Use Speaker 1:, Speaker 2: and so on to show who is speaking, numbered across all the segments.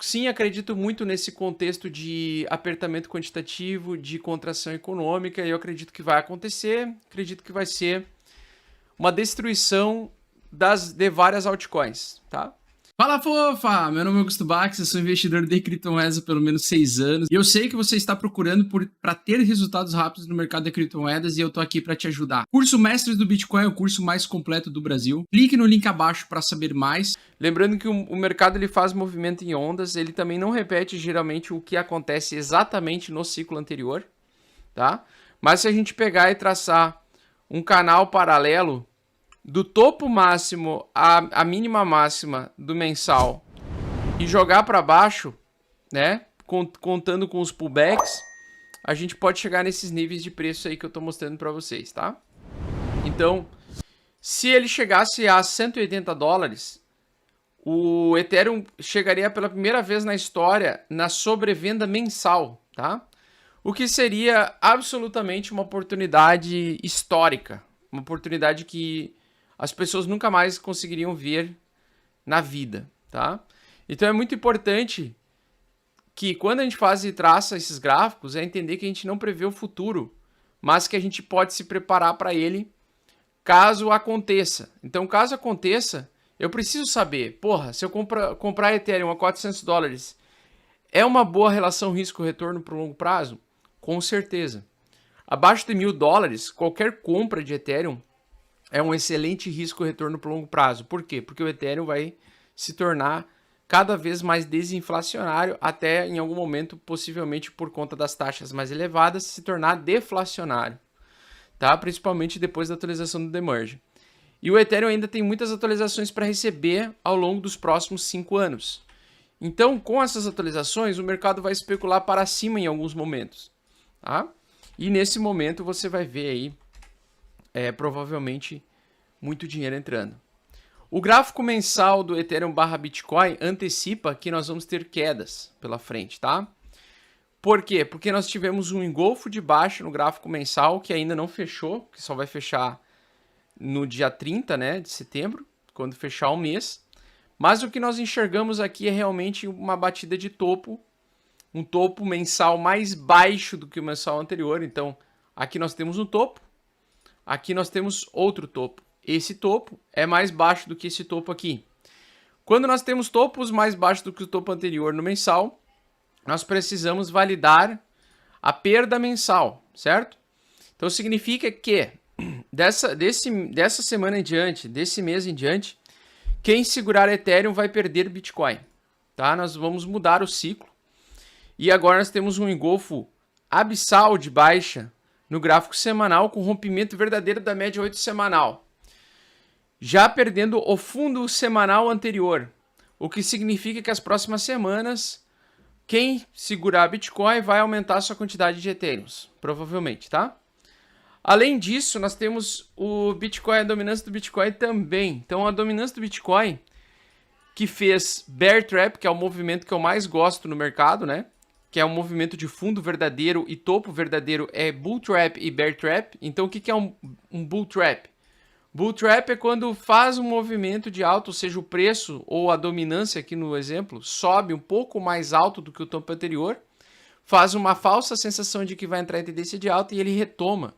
Speaker 1: sim, acredito muito nesse contexto de apertamento quantitativo, de contração econômica, e eu acredito que vai acontecer, acredito que vai ser uma destruição de várias altcoins, tá?
Speaker 2: Fala, fofa! Meu nome é Augusto Bax, eu sou investidor de criptomoedas há pelo menos 6 anos. E eu sei que você está procurando para ter resultados rápidos no mercado de criptomoedas e eu tô aqui para te ajudar. Curso Mestres do Bitcoin é o curso mais completo do Brasil. Clique no link abaixo para saber mais.
Speaker 1: Lembrando que o mercado ele faz movimento em ondas, ele também não repete geralmente o que acontece exatamente no ciclo anterior, tá? Mas se a gente pegar e traçar um canal paralelo do topo máximo à mínima máxima do mensal e jogar para baixo, né, contando com os pullbacks, a gente pode chegar nesses níveis de preço aí que eu tô mostrando para vocês, tá? Então, se ele chegasse a 180 dólares, o Ethereum chegaria pela primeira vez na história na sobrevenda mensal, tá? O que seria absolutamente uma oportunidade histórica, uma oportunidade que as pessoas nunca mais conseguiriam ver na vida, tá? Então é muito importante que quando a gente faz e traça esses gráficos, é entender que a gente não prevê o futuro, mas que a gente pode se preparar para ele caso aconteça. Então, caso aconteça, eu preciso saber, porra, se eu comprar Ethereum a 400 dólares, é uma boa relação risco-retorno para o longo prazo? Com certeza. Abaixo de 1.000 dólares, qualquer compra de Ethereum é um excelente risco-retorno para o longo prazo. Por quê? Porque o Ethereum vai se tornar cada vez mais desinflacionário, até em algum momento, possivelmente por conta das taxas mais elevadas, se tornar deflacionário, tá? Principalmente depois da atualização do Demerge. E o Ethereum ainda tem muitas atualizações para receber ao longo dos próximos 5 anos. Então, com essas atualizações, o mercado vai especular para cima em alguns momentos, tá? E nesse momento você vai ver aí provavelmente muito dinheiro entrando. O gráfico mensal do Ethereum barra Bitcoin antecipa que nós vamos ter quedas pela frente, tá? Por quê? Porque nós tivemos um engolfo de baixa no gráfico mensal que ainda não fechou, que só vai fechar no dia 30, né, de setembro, quando fechar o mês. Mas o que nós enxergamos aqui é realmente uma batida de topo, um topo mensal mais baixo do que o mensal anterior. Então, aqui nós temos um topo, aqui nós temos outro topo. Esse topo é mais baixo do que esse topo aqui. Quando nós temos topos mais baixos do que o topo anterior no mensal, nós precisamos validar a perda mensal, certo? Então significa que dessa semana em diante, desse mês em diante, quem segurar Ethereum vai perder Bitcoin, tá? Nós vamos mudar o ciclo. E agora nós temos um engolfo abissal de baixa no gráfico semanal com rompimento verdadeiro da média 8 semanal, já perdendo o fundo semanal anterior, o que significa que as próximas semanas quem segurar Bitcoin vai aumentar a sua quantidade de Ethereums, provavelmente, tá? Além disso, nós temos o Bitcoin, a dominância do Bitcoin também. Então, a dominância do Bitcoin, que fez Bear Trap, que é o movimento que eu mais gosto no mercado, né? Que é um movimento de fundo verdadeiro e topo verdadeiro, é Bull Trap e Bear Trap. Então, o que é um Bull Trap? Bull Trap é quando faz um movimento de alta, ou seja, o preço ou a dominância aqui no exemplo, sobe um pouco mais alto do que o topo anterior, faz uma falsa sensação de que vai entrar em tendência de alta e ele retoma.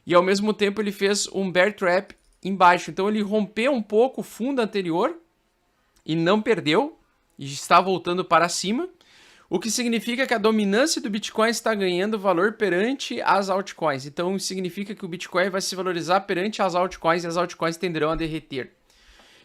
Speaker 1: E ao mesmo tempo ele fez um Bear Trap embaixo. Então ele rompeu um pouco o fundo anterior e não perdeu, e está voltando para cima, o que significa que a dominância do Bitcoin está ganhando valor perante as altcoins. Então isso significa que o Bitcoin vai se valorizar perante as altcoins e as altcoins tenderão a derreter.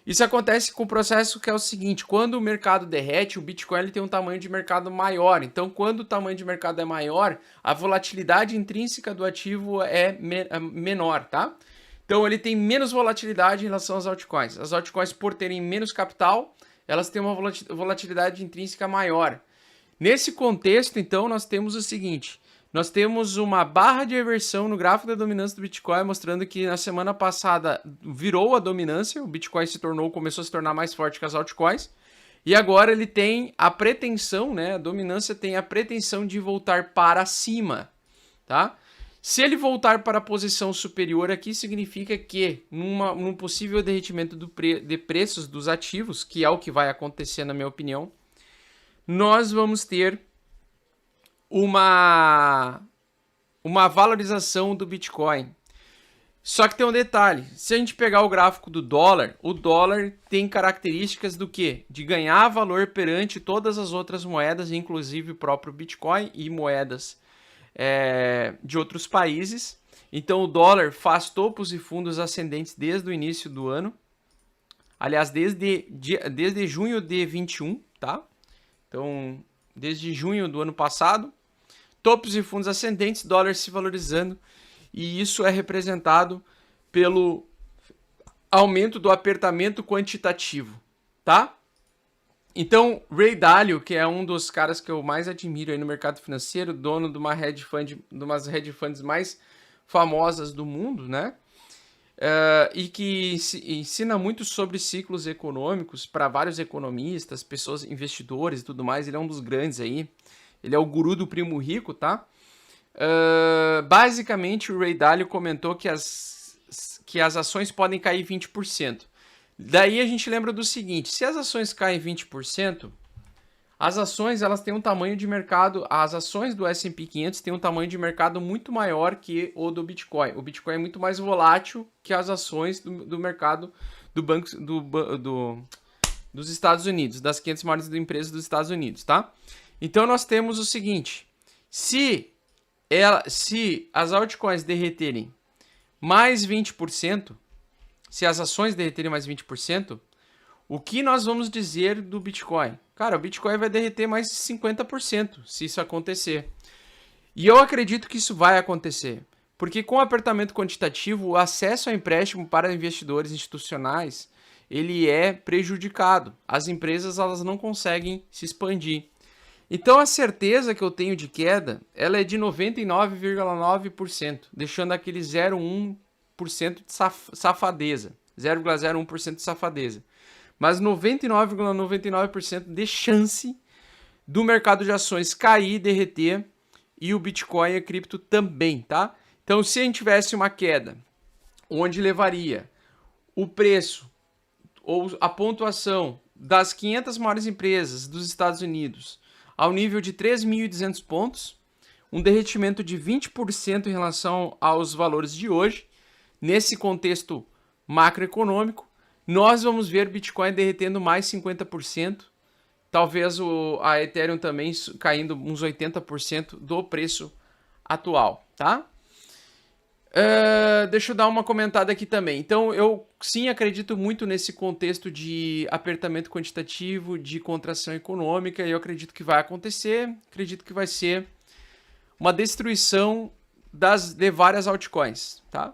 Speaker 1: Isso acontece com o processo que é o seguinte: quando o mercado derrete, o Bitcoin ele tem um tamanho de mercado maior. Então, quando o tamanho de mercado é maior, a volatilidade intrínseca do ativo é menor, tá? Então, ele tem menos volatilidade em relação às altcoins. As altcoins, por terem menos capital, elas têm uma volatilidade intrínseca maior. Nesse contexto, então, nós temos o seguinte: nós temos uma barra de reversão no gráfico da dominância do Bitcoin, mostrando que na semana passada virou a dominância, o Bitcoin começou a se tornar mais forte que as altcoins, e agora ele tem a pretensão, né? A dominância tem a pretensão de voltar para cima, tá? Se ele voltar para a posição superior aqui, significa que num possível derretimento de preços dos ativos, que é o que vai acontecer na minha opinião, nós vamos ter uma valorização do Bitcoin. Só que tem um detalhe, se a gente pegar o gráfico do dólar, o dólar tem características do quê? De ganhar valor perante todas as outras moedas, inclusive o próprio Bitcoin e moedas de outros países. Então o dólar faz topos e fundos ascendentes desde o início do ano. Aliás, desde junho de 21, tá? Então, desde junho do ano passado, topos e fundos ascendentes, dólar se valorizando. E isso é representado pelo aumento do apertamento quantitativo, tá? Então, Ray Dalio, que é um dos caras que eu mais admiro aí no mercado financeiro, dono de uma hedge fund, de umas hedge funds mais famosas do mundo, né? E que ensina muito sobre ciclos econômicos para vários economistas, pessoas, investidores e tudo mais. Ele é um dos grandes aí. Ele é o guru do primo rico, tá? Basicamente, o Ray Dalio comentou que as ações podem cair 20%. Daí a gente lembra do seguinte, se as ações caem 20%, as ações elas têm um tamanho de mercado, as ações do S&P 500 têm um tamanho de mercado muito maior que o do Bitcoin. O Bitcoin é muito mais volátil que as ações do mercado do banco dos Estados Unidos, das 500 maiores empresas dos Estados Unidos, tá? Então nós temos o seguinte, se as altcoins derreterem mais 20%, se as ações derreterem mais 20%, o que nós vamos dizer do Bitcoin? Cara, o Bitcoin vai derreter mais de 50% se isso acontecer. E eu acredito que isso vai acontecer. Porque com o apertamento quantitativo, o acesso ao empréstimo para investidores institucionais, ele é prejudicado. As empresas elas não conseguem se expandir. Então a certeza que eu tenho de queda, ela é de 99,9%, deixando aquele 0,1% de safadeza. 0,01% de safadeza. Mas 99,99% de chance do mercado de ações cair, derreter, e o Bitcoin e a cripto também, tá? Então, se a gente tivesse uma queda, onde levaria o preço ou a pontuação das 500 maiores empresas dos Estados Unidos ao nível de 3.200 pontos, um derretimento de 20% em relação aos valores de hoje, nesse contexto macroeconômico, nós vamos ver Bitcoin derretendo mais 50%, talvez a Ethereum também caindo uns 80% do preço atual, tá? Deixa eu dar uma comentada aqui também. Então, eu sim acredito muito nesse contexto de apertamento quantitativo, de contração econômica, e eu acredito que vai acontecer, acredito que vai ser uma destruição de várias altcoins, tá?